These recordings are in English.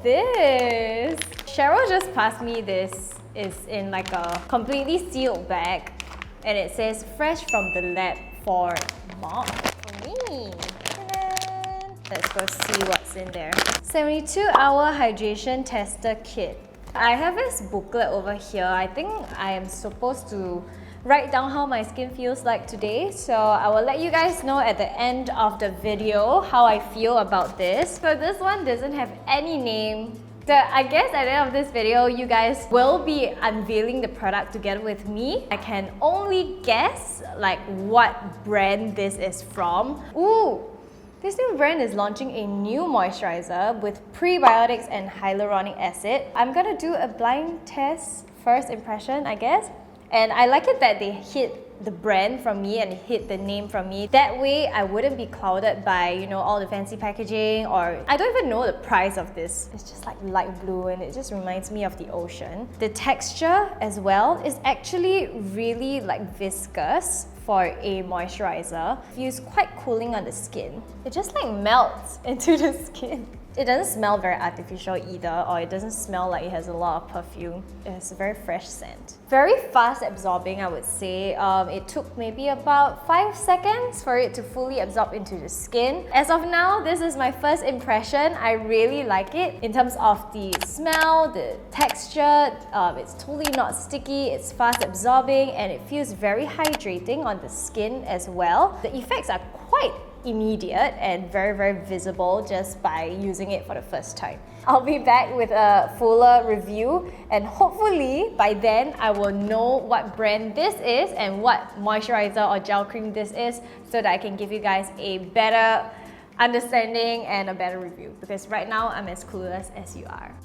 this. Cheryl just passed me this. It's in like a completely sealed bag and it says fresh from the lab for mom. For me. Ta-da! Let's go see what's in there. 72-hour hydration tester kit. I have this booklet over here. I think I am supposed to write down how my skin feels like today, so I will let you guys know at the end of the video how I feel about this. So this one doesn't have any name. I guess at the end of this video, you guys will be unveiling the product together with me. I can only guess like what brand this is from. Ooh! This new brand is launching a new moisturizer with prebiotics and hyaluronic acid. I'm gonna do a blind test, first impression, I guess. And I like it that they hid the brand from me and hid the name from me. That way, I wouldn't be clouded by, you know, all the fancy packaging, or I don't even know the price of this. It's just like light blue and it just reminds me of the ocean. The texture as well is actually really like viscous for a moisturizer. Feels quite cooling on the skin. It just like melts into the skin. It doesn't smell very artificial either, or it doesn't smell like it has a lot of perfume. It has a very fresh scent. Very fast absorbing, I would say. It took maybe about 5 seconds for it to fully absorb into the skin. As of now, this is my first impression. I really like it in terms of the smell, the texture. It's totally not sticky, it's fast absorbing, and it feels very hydrating on the skin as well. The effects are quite immediate and very visible just by using it for the first time. I'll be back with a fuller review and hopefully by then I will know what brand this is and what moisturizer or gel cream this is so that I can give you guys a better understanding and a better review, because right now I'm as clueless as you are.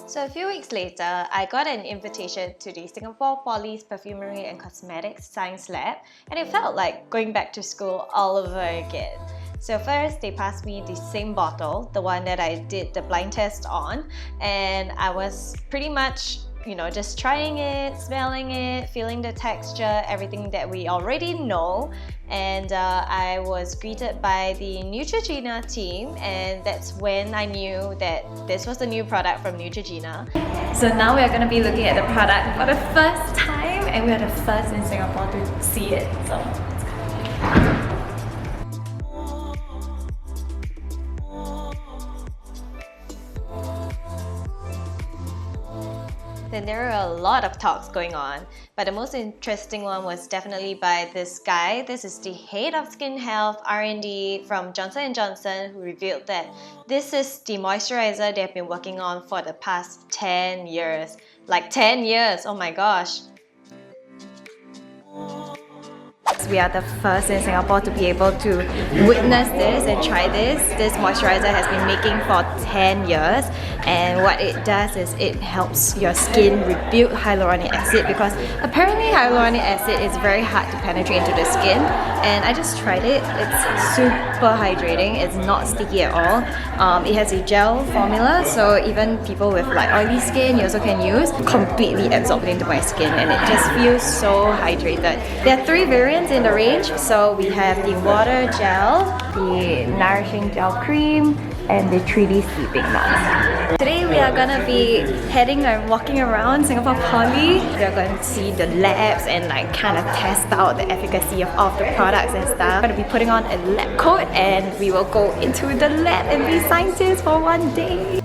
So a few weeks later, I got an invitation to the Singapore Poly's Perfumery and Cosmetics Science Lab, and it felt like going back to school all over again. So first, they passed me the same bottle, the one that I did the blind test on, and I was pretty much, you know, just trying it, smelling it, feeling the texture, everything that we already know. And I was greeted by the Neutrogena team, and that's when I knew that this was the new product from Neutrogena. So now we are going to be looking at the product for the first time, and we are the first in Singapore to see it. So let's go. Then there are a lot of talks going on, but the most interesting one was definitely by this guy. This is the head of skin health R&D from Johnson & Johnson, who revealed that this is the moisturizer they've been working on for the past 10 years. Like 10 years, oh my gosh. We are the first in Singapore to be able to witness this and try this. This moisturizer has been making for 10 years, and what it does is it helps your skin rebuild hyaluronic acid, because apparently hyaluronic acid is very hard to penetrate into the skin, and I just tried it. It's super hydrating, it's not sticky at all. It has a gel formula, so even people with like oily skin, you also can use. Completely absorbed into my skin, and it just feels so hydrated. There are 3 variants in the range. So we have the water gel, the nourishing gel cream, and the 3D sleeping mask. Today we are gonna be heading and walking around Singapore Poly. We are going to see the labs and like kind of test out the efficacy of all the products and stuff. We're gonna be putting on a lab coat and we will go into the lab and be scientists for one day.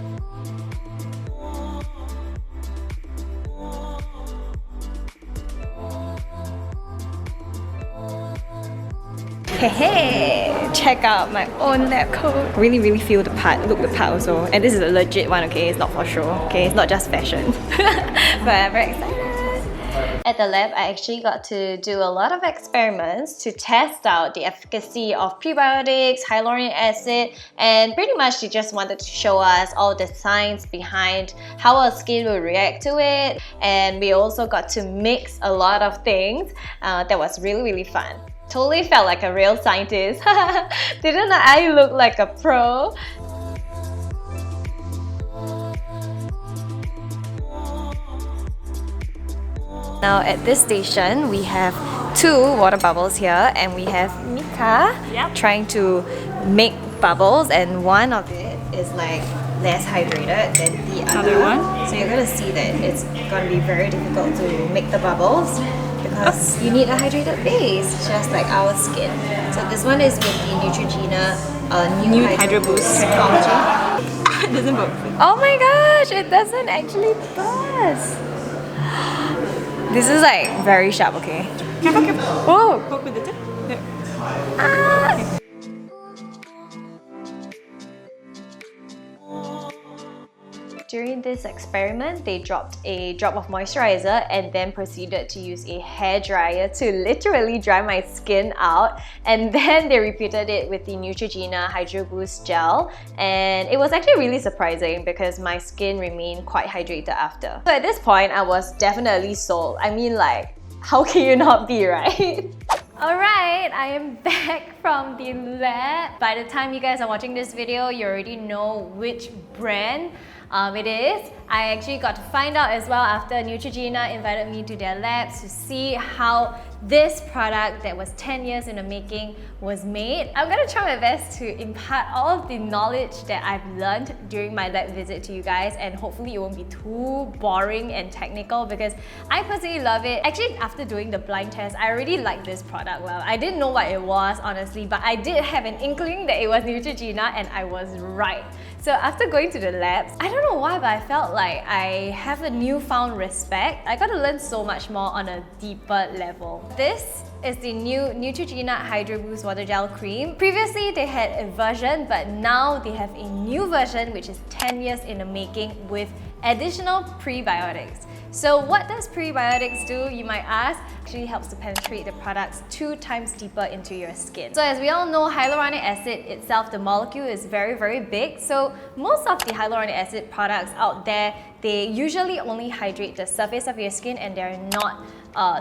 Hey, check out my own lab coat. Really feel the part, look the part also. And this is a legit one, okay? It's not for show, okay? It's not just fashion. But I'm very excited. At the lab, I actually got to do a lot of experiments to test out the efficacy of prebiotics, hyaluronic acid, and pretty much they just wanted to show us all the science behind how our skin will react to it. And we also got to mix a lot of things. That was really fun. Totally felt like a real scientist. Didn't I look like a pro? Now at this station, we have 2 water bubbles here, and we have Mika trying to make bubbles, and one of it is like less hydrated than the other one. So you're gonna see that it's gonna be very difficult to make the bubbles because you need a hydrated base, just like our skin. So this one is with the Neutrogena new Hydro Boost technology. It doesn't work. Oh my gosh, it doesn't actually buzz. This is like very sharp, okay? Careful, careful. Oh! Poke with the tip. There. Ah! During this experiment, they dropped a drop of moisturizer and then proceeded to use a hairdryer to literally dry my skin out, and then they repeated it with the Neutrogena Hydro Boost gel, and it was actually really surprising because my skin remained quite hydrated after. So at this point, I was definitely sold. I mean, like, how can you not be, right? Alright, I am back from the lab. By the time you guys are watching this video, you already know which brand it is. I actually got to find out as well after Neutrogena invited me to their labs to see how this product that was 10 years in the making was made. I'm gonna try my best to impart all of the knowledge that I've learned during my lab visit to you guys, and hopefully it won't be too boring and technical because I personally love it. Actually, after doing the blind test, I already liked this product well. I didn't know what it was, honestly, but I did have an inkling that it was Neutrogena, and I was right. So after going to the labs, I don't know why, but I felt like I have a newfound respect. I got to learn so much more on a deeper level. This is the new Neutrogena Hydro Boost Water Gel Cream. Previously, they had a version, but now they have a new version which is 10 years in the making with additional prebiotics. So what does prebiotics do, you might ask? Actually helps to penetrate the products 2 times deeper into your skin. So as we all know, hyaluronic acid itself, the molecule is very, very big. So most of the hyaluronic acid products out there, they usually only hydrate the surface of your skin, and they're not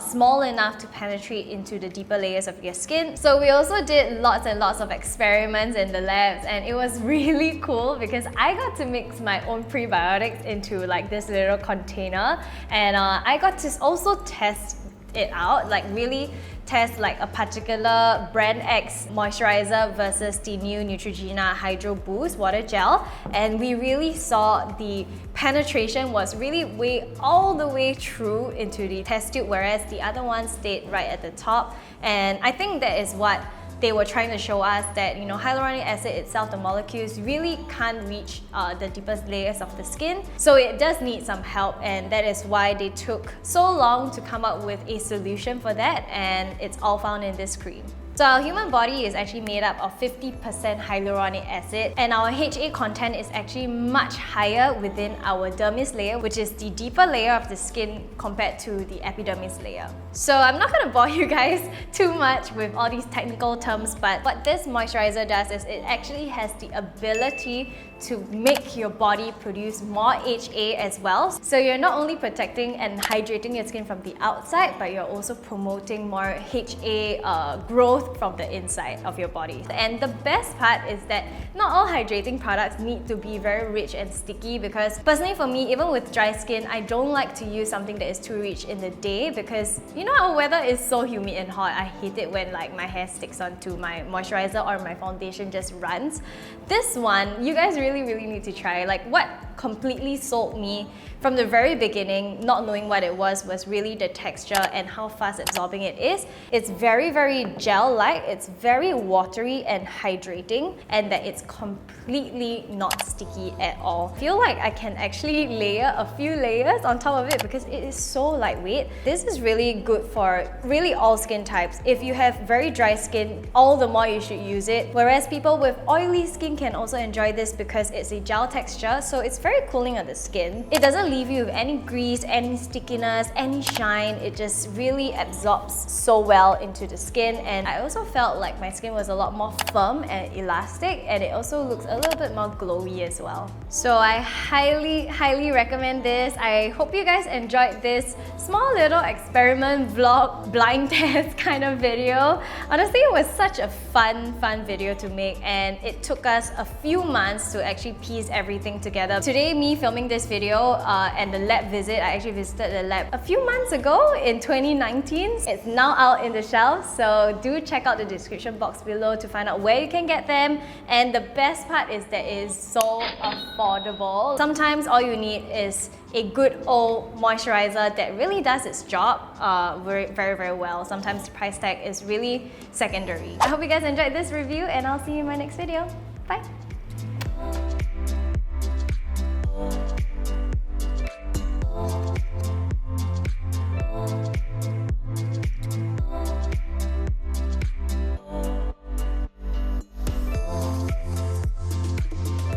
small enough to penetrate into the deeper layers of your skin. So we also did lots and lots of experiments in the labs, and it was really cool because I got to mix my own prebiotics into like this little container, and I got to also test it out, like really test like a particular brand X moisturizer versus the new Neutrogena Hydro Boost Water Gel, and we really saw the penetration was really all the way through into the test tube, whereas the other one stayed right at the top. And I think that is what they were trying to show us, that hyaluronic acid itself, the molecules really can't reach the deepest layers of the skin, so it does need some help, and that is why they took so long to come up with a solution for that, and it's all found in this cream. So our human body is actually made up of 50% hyaluronic acid, and our HA content is actually much higher within our dermis layer, which is the deeper layer of the skin compared to the epidermis layer. So I'm not going to bore you guys too much with all these technical terms, but what this moisturizer does is it actually has the ability to make your body produce more HA as well. So you're not only protecting and hydrating your skin from the outside, but you're also promoting more HA growth from the inside of your body. And the best part is that not all hydrating products need to be very rich and sticky, because personally for me, even with dry skin, I don't like to use something that is too rich in the day, because our weather is so humid and hot. I hate it when like my hair sticks onto my moisturizer or my foundation just runs. This one, you guys really need to try. Like, what completely sold me from the very beginning, not knowing what it was really the texture and how fast absorbing it is. It's very gel-like, it's very watery and hydrating, and that it's completely not sticky at all. I feel like I can actually layer a few layers on top of it because it is so lightweight. This is really good for really all skin types. If you have very dry skin, all the more you should use it. Whereas people with oily skin can also enjoy this because it's a gel texture, so it's very cooling on the skin. It doesn't leave you with any grease, any stickiness, any shine. It just really absorbs so well into the skin, and I also felt like my skin was a lot more firm and elastic, and it also looks a little bit more glowy as well. So I highly recommend this. I hope you guys enjoyed this small little experiment vlog, blind test kind of video. Honestly, it was such a fun video to make, and it took us a few months to actually piece everything together to today, me filming this video and the lab visit, I actually visited the lab a few months ago in 2019. It's now out in the shelves, so do check out the description box below to find out where you can get them. And the best part is that it is so affordable. Sometimes all you need is a good old moisturizer that really does its job very, very well. Sometimes the price tag is really secondary. I hope you guys enjoyed this review and I'll see you in my next video. Bye!